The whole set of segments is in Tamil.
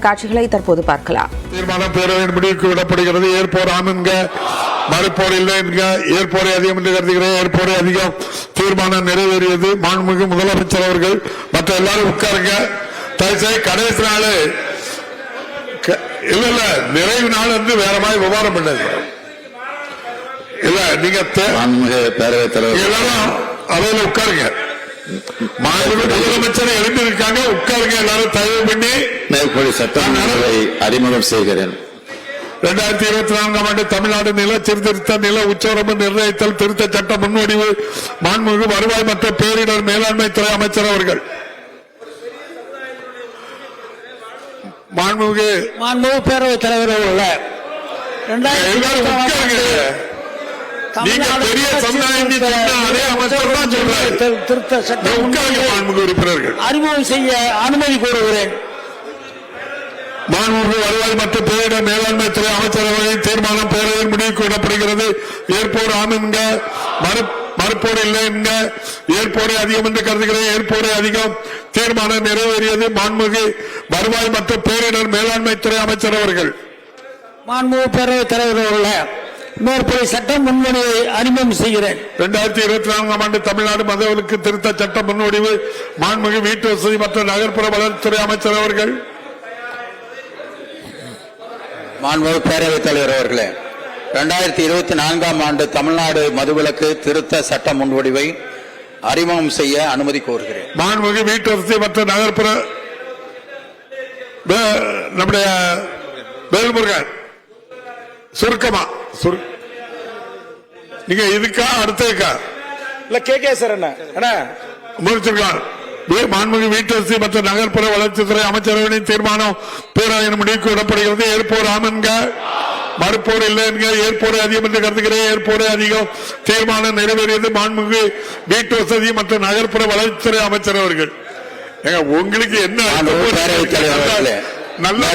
காட்சிகளை தற்போது பார்க்கலாம். தீர்மானம் பேரவையின் முடிவுக்கு விடப்படுகிறது. ஏற்போர் ஆம் என்க, மறுப்போர் இல்லை என்க, ஏற்போரை அதிகம் என்று கருதுகிறேன். ஏற்போரை அதிகம். தீர்மானம் நிறைவேறியது. மாண்புமிகு முதலமைச்சர் அவர்கள் மற்ற எல்லாரும் உட்காருங்க. தயவுசெய்து கடைசி நாள் இல்ல நிறைவு நாள் வந்து வேற மாதிரி விவகாரம் பண்ணது இல்ல. நீங்க பேரவைத் தலைவர் எல்லாரும் அவையில உட்காருங்க. முதலமைச்சர் எழுந்திருக்காங்க, உட்காருங்க எல்லாரும். தயவு பண்ணி மேற்படி சட்டம் அறிமுகம் செய்கிறேன். 2024ஆம் ஆண்டு தமிழ்நாடு நில சீர்திருத்த நில உச்சவரம்பு நிர்ணயித்தல் திருத்த சட்ட முன்வடிவு மாண்புமிகு வருவாய் மற்றும் பேரிடர் மேலாண்மை துறை அமைச்சர் அவர்கள். மாண்புமிகு பேரவைத் தலைவர் அவர்கள் நீங்க பெரிய சமுதாயத்தை அதே அமைச்சர் தான் சொல்றாரு. திருத்த சட்டம் மாண்புமிகு உறுப்பினர்கள் அறிமுகம் செய்ய அனுமதி கோருகிறேன். மாண்புமிகு வருவாய் மற்றும் பேரிடர் மேலாண்மை துறை அமைச்சரவையின் தீர்மானம் பேரவையின் முடிவுக்கு விடப்படுகிறது. ஏற்போர் ஆம் என்க, மறுப்போர் இல்லை என்க, ஏற்போரை அதிகம் என்று கருதுகிறேன். ஏற்போரை அதிகம். தீர்மானம் நிறைவேறியது. மாண்புமிகு வருவாய் மற்றும் பேரிடர் மேலாண்மை துறை அமைச்சர் அவர்கள். மாண்புமிகு பேரவைத் தலைவர் அவர்கள் மேற்படி சட்டம் முன்வடிவை அறிமுகம் செய்கிறேன். 2024ஆம் ஆண்டு தமிழ்நாடு மதவிலக்கு திருத்த சட்ட முன்வடிவு மாண்புமிகு வீட்டு வசதி மற்றும் நகர்ப்புற வளர்ச்சித்துறை அமைச்சர் அவர்கள். மாண்புமிகு பேரவைத் தலைவர் அவர்களே, 2024ஆம் ஆண்டு தமிழ்நாடு மதுவிலக்கு திருத்த சட்ட முன்வடிவை அறிமுகம் செய்ய அனுமதி கோருகிறேன். மாண்புமிகு வீட்டு வசதி மற்றும் நகர்ப்புற நம்முடைய வேல்முருகன் சுருக்கமா நீங்க இதுக்கா அடுத்ததுக்கா இல்ல கே சார் என்ன முடிச்சிருக்கான். மாண்புமிகு வீட்டு வசதி மற்றும் நகர்ப்புற வளர்ச்சித்துறை அமைச்சரவையின் தீர்மானம் பேரவையின் முடிவுக்கு விடப்படுகிறது. ஏற்போர் ஆம் என்க, மறுப்போர் இல்லை என்க, ஏற்போரை அதிகம் என்று கருதுகிறேன். ஏற்போரை அதிகம். தீர்மானம் நிறைவேறியது. மாண்புமிகு வீட்டு வசதி மற்றும் நகர்ப்புற வளர்ச்சித்துறை அமைச்சர் அவர்கள். உங்களுக்கு என்ன நல்லா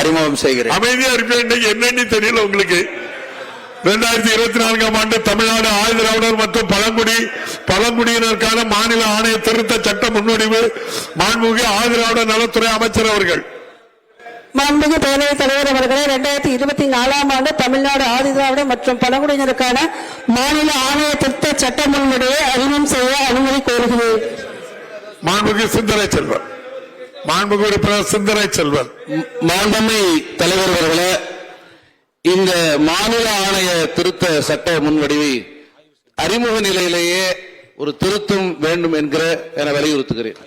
அறிமுகம் செய்கிறேன். அமைதியா இருப்பேன். என்னன்னு தெரியல உங்களுக்கு. 2024ஆம் ஆண்டு தமிழ்நாடு ஆதிதிராவிடர் மற்றும் பழங்குடியினருக்கான மாநில ஆணைய திருத்த சட்ட முன்வடிவு மாண்புமிகு ஆதிதிராவிடர் நலத்துறை அமைச்சர் அவர்கள். மாண்புமிகு பேரவைத் தலைவர் அவர்களே, 2024ஆம் ஆண்டு தமிழ்நாடு ஆதிதிராவிடர் மற்றும் பழங்குடியினருக்கான மாநில ஆணைய திருத்த சட்ட முன்வடிவை அறிமுகம் செய்ய அனுமதி கோருகிறேன். மாண்புமிகு சிந்தரை செல்வர். மாண்புமிகு உறுப்பினர் சிந்தரை செல்வர். மாண்புமை தலைவர் அவர்களே, இந்த மாநில ஆணைய திருத்த சட்ட முன்வடிவை அறிமுக நிலையிலேயே ஒரு திருத்தம் வேண்டும் என வலியுறுத்துகிறேன்.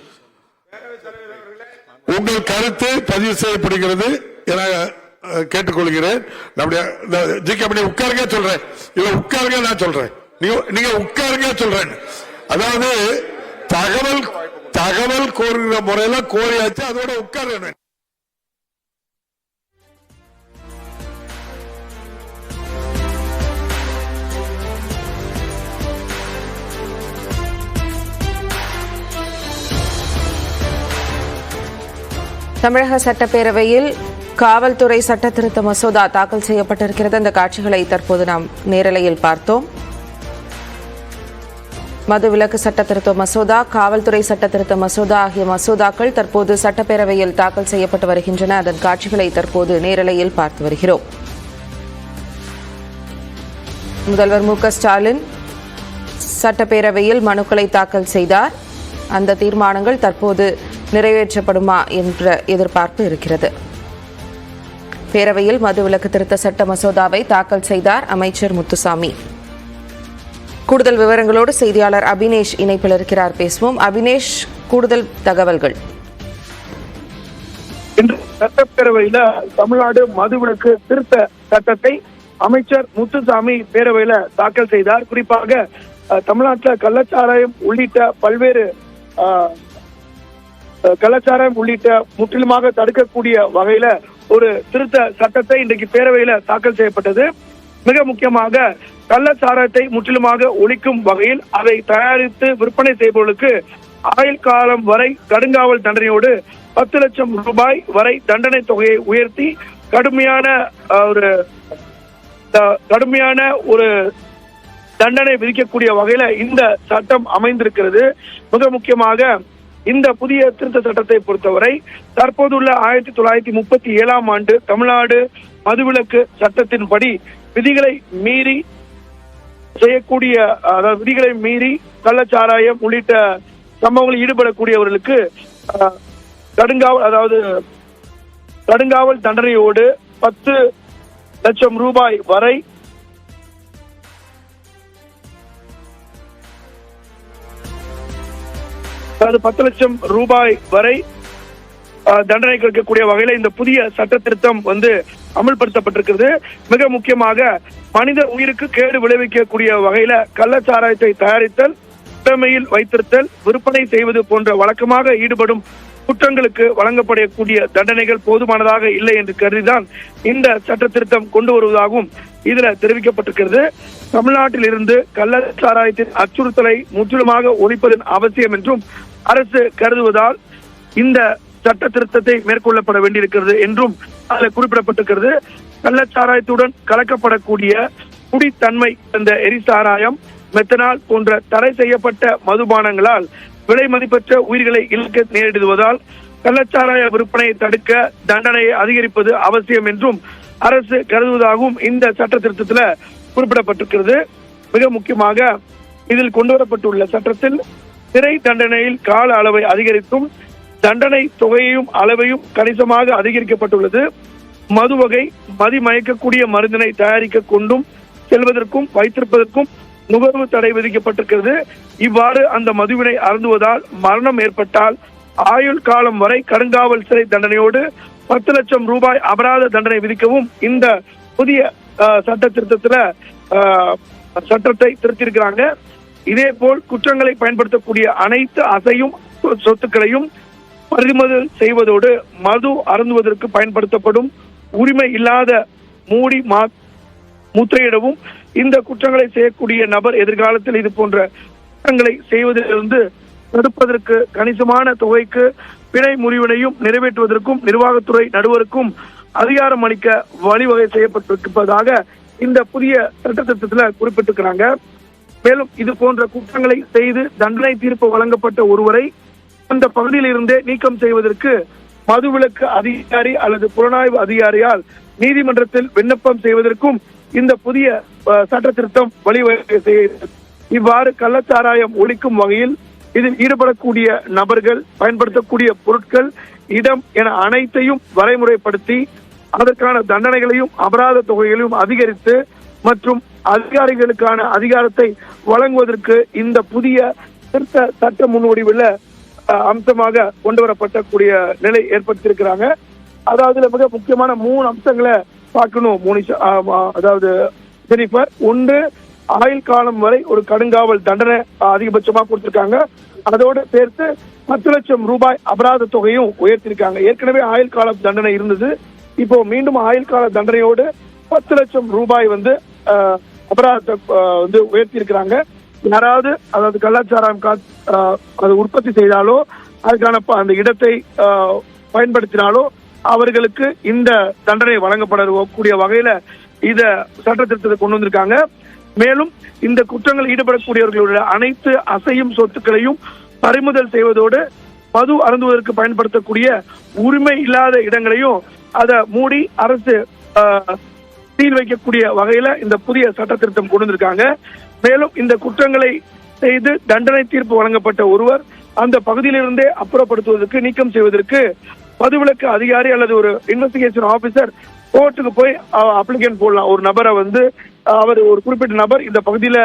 உங்கள் கருத்து பதிவு செய்யப்படுகிறது என கேட்டுக்கொள்கிறேன். உட்காருங்க சொல்றேன். இல்ல உட்காருங்க நான் சொல்றேன். நீங்க உட்காருங்க சொல்றேன். அதாவது தகவல் கோருகிற முறையில கோரியாச்சு, அதோட உட்கார. தமிழக சட்டப்பேரவையில் காவல்துறை சட்ட திருத்த மசோதா தாக்கல் செய்யப்பட்டிருக்கிறது. அந்த காட்சிகளை தற்போது நாம் நேரலையில் பார்த்தோம். மதுவிலக்கு சட்ட திருத்த மசோதா, காவல்துறை சட்ட திருத்த மசோதா ஆகிய மசோதாக்கள் தற்போது சட்டப்பேரவையில் தாக்கல் செய்யப்பட்டு வருகின்றன. அதன் காட்சிகளை தற்போது நேரலையில் பார்த்து வருகிறோம். முதல்வர் மு.க. ஸ்டாலின் சட்டப்பேரவையில் மனுக்களை தாக்கல் செய்தார். அந்த தீர்மானங்கள் தற்போது நிறைவேற்றப்படுமா என்ற எதிர்பார்ப்பு இருக்கிறது. பேரவையில் மதுவிலக்கு திருத்த சட்ட மசோதாவை தாக்கல் செய்தார் அமைச்சர் முத்துசாமி. கூடுதல் விவரங்களோடு செய்தியாளர் அபினேஷ் இணைப்பில் இருக்கிறார். பேசுவோம். அபினேஷ், கூடுதல் தகவல்கள். இன்று சட்டப்பேரவையில தமிழ்நாடு மதுவிலக்கு திருத்த சட்டத்தை அமைச்சர் முத்துசாமி பேரவையில தாக்கல் செய்தார். குறிப்பாக தமிழ்நாட்டில் கள்ளச்சாராயம் உள்ளிட்ட முற்றிலுமாக தடுக்கக்கூடிய வகையில ஒரு திருத்த சட்டத்தை இன்றைக்கு பேரவையில தாக்கல் செய்யப்பட்டது. மிக முக்கியமாக கள்ளச்சாராயத்தை முற்றிலுமாக ஒழிக்கும் வகையில் அதை தயாரித்து விற்பனை செய்பவர்களுக்கு ஆயுள் காலம் வரை கடுங்காவல் தண்டனையோடு 10 லட்சம் ரூபாய் வரை தண்டனை தொகையை உயர்த்தி கடுமையான ஒரு தண்டனை விதிக்கக்கூடிய வகையில இந்த சட்டம் அமைந்திருக்கிறது. மிக முக்கியமாக இந்த புதிய திருத்த சட்டத்தை பொறுத்தவரை தற்போதுள்ள 1937 ஆண்டு தமிழ்நாடு மதுவிலக்கு சட்டத்தின்படி விதிகளை மீறி செய்யக்கூடிய, அதாவது விதிகளை மீறி கள்ளச்சாராயம் உள்ளிட்ட சம்பவங்களில் ஈடுபடக்கூடியவர்களுக்கு கடுங்காவல், அதாவது கடுங்காவல் தண்டனையோடு 10 லட்சம் ரூபாய் வரை அதாவது 10 லட்சம் ரூபாய் வரை தண்டனை கிடைக்கக்கூடிய வகையில இந்த புதிய சட்ட திருத்தம் அமல்படுத்தப்பட்டிருக்கிறது. மிக முக்கியமாக மனித உயிருக்கு கேடு விளைவிக்கக்கூடிய வகையில கள்ளச்சாராயத்தை தயாரித்தல், உடைமையில் வைத்திருத்தல், விற்பனை செய்வது போன்ற வழக்கமாக ஈடுபடும் குற்றங்களுக்கு வழங்கப்படக்கூடிய தண்டனைகள் போதுமானதாக இல்லை என்று கருதிதான் இந்த சட்ட திருத்தம் கொண்டு வருவதாகவும் இதுல தெரிவிக்கப்பட்டிருக்கிறது. தமிழ்நாட்டில் இருந்து கள்ளச்சாராயத்தின் அச்சுறுத்தலை முற்றிலுமாக ஒழிப்பதன் அவசியம் என்றும் அரசு கருதுவதால் இந்த சட்ட திருத்தத்தை மேற்கொள்ளப்பட வேண்டியிருக்கிறது என்றும் அதில் குறிப்பிடப்பட்டிருக்கிறது. கள்ளச்சாராயத்துடன் கலக்கப்படக்கூடிய குடித்தன்மை அந்த எரிசாராயம், மெத்தனால் போன்ற தடை செய்யப்பட்ட மதுபானங்களால் விலை மதிப்பற்ற உயிர்களை இழக்க நேரிடுவதால் கள்ளச்சாராய விற்பனையை தடுக்க தண்டனையை அதிகரிப்பது அவசியம் என்றும் அரசு கருதுவதாகவும் இந்த சட்ட திருத்தத்தில் குறிப்பிடப்பட்டிருக்கிறது. மிக முக்கியமாக இதில் கொண்டுவரப்பட்டுள்ள சட்டத்தில் சிறை தண்டனையில் கால அளவை அதிகரித்தும் தண்டனை தொகையையும் அளவையும் கணிசமாக அதிகரிக்கப்பட்டுள்ளது. மது வகை மதிமயக்கக்கூடிய மருந்தினை தயாரிக்க கொண்டும் செல்வதற்கும் வைத்திருப்பதற்கும் நுகர்வு தடை விதிக்கப்பட்டிருக்கிறது. இவ்வாறு அந்த மதுவினை அருந்துவதால் மரணம் ஏற்பட்டால் ஆயுள் காலம் வரை கடுங்காவல் சிறை தண்டனையோடு 10 லட்சம் ரூபாய் அபராத தண்டனை விதிக்கவும் இந்த புதிய சட்ட திருத்தத்துல சட்டத்தை திருத்திருக்கிறாங்க. இதே போல் குற்றங்களை பயன்படுத்தக்கூடிய அனைத்து அசையும் சொத்துக்களையும் பறிமுதல் செய்வதோடு மது அருந்துவதற்கு பயன்படுத்தப்படும் உரிமை இல்லாத மூடி முத்திரையிடவும் இந்த குற்றங்களை செய்யக்கூடிய நபர் எதிர்காலத்தில் இது போன்ற குற்றங்களை செய்வதிலிருந்து தடுப்பதற்கு கணிசமான தொகைக்கு பிணை முறிவினையும் நிறைவேற்றுவதற்கும் நிர்வாகத்துறை நடுவருக்கும் அதிகாரம் அளிக்க வழிவகை செய்யப்பட்டிருப்பதாக இந்த புதிய சட்ட திட்டத்தில் குறிப்பிட்டிருக்கிறாங்க. மேலும் இது போன்ற குற்றங்களை செய்து தண்டனை தீர்ப்பு வழங்கப்பட்ட ஒருவரை அந்த பகுதியில் இருந்தே நீக்கம் செய்வதற்கு மதுவிலக்கு அதிகாரி அல்லது புலனாய்வு அதிகாரியால் நீதிமன்றத்தில் விண்ணப்பம் செய்வதற்கும் இந்த புதிய சட்ட திருத்தம் வழிவகை செய்கிறது. இவ்வாறு கள்ளச்சாராயம் ஒழிக்கும் வகையில் இதில் ஈடுபடக்கூடிய நபர்கள், பயன்படுத்தக்கூடிய பொருட்கள், இடம் என அனைத்தையும் வரைமுறைப்படுத்தி அதற்கான தண்டனைகளையும் அபராத தொகைகளையும் அதிகரித்து மற்றும் அதிகாரிகளுக்கான அதிகாரத்தை வழங்குவதற்கு இந்த புதிய திருத்த சட்ட முன்வடிவில் அம்சமாக கொண்டு வரப்படக்கூடிய நிலை ஏற்படுத்தியிருக்கிறாங்க. அதாவது மிக முக்கியமான 3 அம்சங்களை பார்க்கணும் மோனிஷா, அதாவது ஜெனிஃபர். ஒன்று, ஆயுள் காலம் வரை ஒரு கடுங்காவல் தண்டனை அதிகபட்சமா கொடுத்திருக்காங்க. அதோடு சேர்த்து 10 லட்சம் ரூபாய் அபராத தொகையும் உயர்த்திருக்காங்க. ஏற்கனவே ஆயுள் கால தண்டனை இருந்தது. இப்போ மீண்டும் ஆயுள் கால தண்டனையோடு 10 லட்சம் ரூபாய் அபராதத்தை உயர்த்தி இருக்கிறாங்க. யாராவது அதாவது கள்ளச்சாராயம் அது உற்பத்தி செய்தாலோ அதுக்கான அந்த இடத்தை பயன்படுத்தினாலோ அவர்களுக்கு இந்த தண்டனை வழங்கப்படக்கூடிய வகையில இத சட்ட திருத்தத்தை கொண்டு வந்திருக்காங்க. மேலும் இந்த குற்றங்கள் ஈடுபடக்கூடியவர்களுடைய அனைத்து அசையும் சொத்துக்களையும் பறிமுதல் செய்வதோடு மது அருந்துவதற்கு பயன்படுத்தக்கூடிய உரிமை இல்லாத இடங்களையும் அதை மூடி அரசு சீல் வைக்கக்கூடிய வகையில இந்த புதிய சட்ட திருத்தம் கொண்டு வந்திருக்காங்க. மேலும் இந்த குற்றங்களை செய்து தண்டனை தீர்ப்பு வழங்கப்பட்ட ஒருவர் அந்த பகுதியிலிருந்தே அப்புறப்படுத்துவதற்கு, நீக்கம் செய்வதற்கு மதுவிலக்கு அதிகாரி அல்லது ஒரு இன்வெஸ்டிகேஷன் ஆபீசர் கோர்ட்டுக்கு போய் அப்ளிகேஷன் போடலாம். ஒரு நபரை அவர் ஒரு குறிப்பிட்ட நபர் இந்த பகுதியில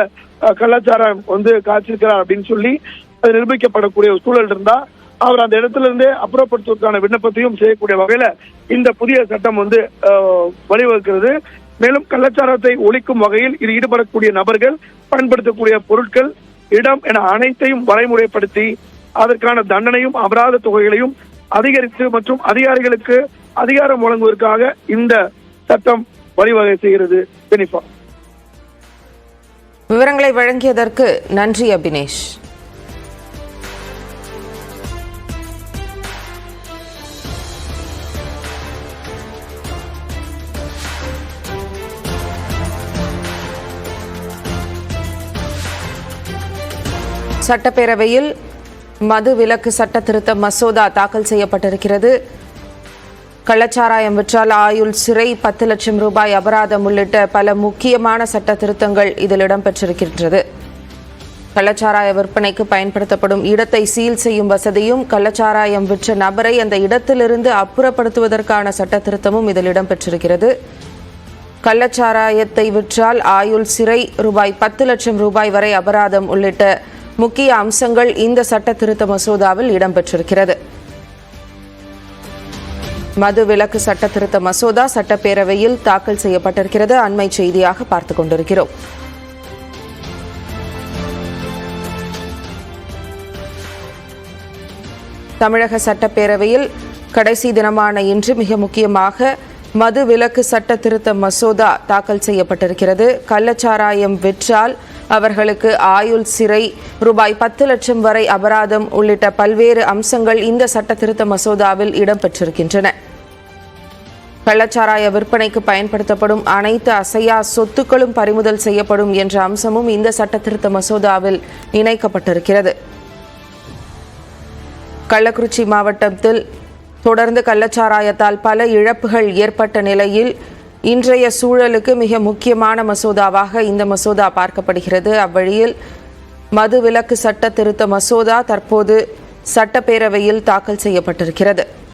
கள்ளச்சாரம் காய்ச்சிருக்கிறார் அப்படின்னு சொல்லி அது நிரூபிக்கப்படக்கூடிய ஒரு சூழல் இருந்தா அவர் அந்த இடத்துல இருந்தே அப்புறப்படுத்துவதற்கான விண்ணப்பத்தையும் செய்யக்கூடிய வகையில இந்த புதிய சட்டம் வழிவகுக்கிறது. மேலும் கள்ளச்சாரத்தை ஒழிக்கும் வகையில் இது ஈடுபடக்கூடிய நபர்கள், பயன்படுத்தக்கூடிய பொருட்கள், இடம் என அனைத்தையும் வரைமுறைப்படுத்தி அதற்கான தண்டனையும் அபராத தொகைகளையும் அதிகரித்து மற்றும் அதிகாரிகளுக்கு அதிகாரம் வழங்குவதற்காக இந்த சட்டம் வழிவகை செய்கிறது. ஜெனிஃபர், விவரங்களை வழங்கியதற்கு நன்றி அபினேஷ். சட்டப்பேரவையில் மது விலக்கு சட்ட திருத்த மசோதா தாக்கல் செய்யப்பட்டிருக்கிறது. கள்ளச்சாராயம் விற்றால் ஆயுள் சிறை, 10 லட்சம் ரூபாய் அபராதம் உள்ளிட்ட பல முக்கியமான சட்ட திருத்தங்கள் இதில் இடம்பெற்றிருக்கின்றது. கள்ளச்சாராய விற்பனைக்கு பயன்படுத்தப்படும் இடத்தை சீல் செய்யும் வசதியும், கள்ளச்சாராயம் விற்ற நபரை அந்த இடத்திலிருந்து அப்புறப்படுத்துவதற்கான சட்ட திருத்தமும் இதில் இடம்பெற்றிருக்கிறது. கள்ளச்சாராயத்தை விற்றால் ஆயுள் சிறை, ரூபாய் 10 லட்சம் ரூபாய் வரை அபராதம் உள்ளிட்ட முக்கிய அம்சங்கள் இந்த சட்ட திருத்த மசோதாவில் இடம்பெற்றிருக்கிறது. மது விலக்கு சட்ட திருத்த மசோதா சட்டப்பேரவையில் தாக்கல் செய்யப்பட்டிருக்கிறது. அண்மை செய்தியாக பார்த்துக் கொண்டிருக்கிறோம். தமிழக சட்டப்பேரவையில் கடைசி தினமான இன்று மிக முக்கியமாக மது விலக்கு சட்ட திருத்த மசோதா தாக்கல் செய்யப்பட்டிருக்கிறது. கள்ளச்சாராயம் விற்றால் அவர்களுக்கு ஆயுள் சிறை, ரூபாய் 10 லட்சம் வரை அபராதம் உள்ளிட்ட பல்வேறு அம்சங்கள் இந்த சட்ட திருத்த மசோதாவில் இடம்பெற்றிருக்கின்றன. கள்ளச்சாராய விற்பனைக்கு பயன்படுத்தப்படும் அனைத்து அசையா சொத்துக்களும் பறிமுதல் செய்யப்படும் என்ற அம்சமும் இந்த சட்ட திருத்த மசோதாவில் இணைக்கப்பட்டிருக்கிறது. கள்ளக்குறிச்சி மாவட்டத்தில் தொடர்ந்து கள்ளச்சாராயத்தால் பல இழப்புகள் ஏற்பட்ட நிலையில் இன்றைய சூழலுக்கு மிக முக்கியமான மசோதாவாக இந்த மசோதா பார்க்கப்படுகிறது. அவ்வழியில் மது விலக்கு சட்ட திருத்த மசோதா தற்போது சட்டப்பேரவையில் தாக்கல் செய்யப்பட்டிருக்கிறது.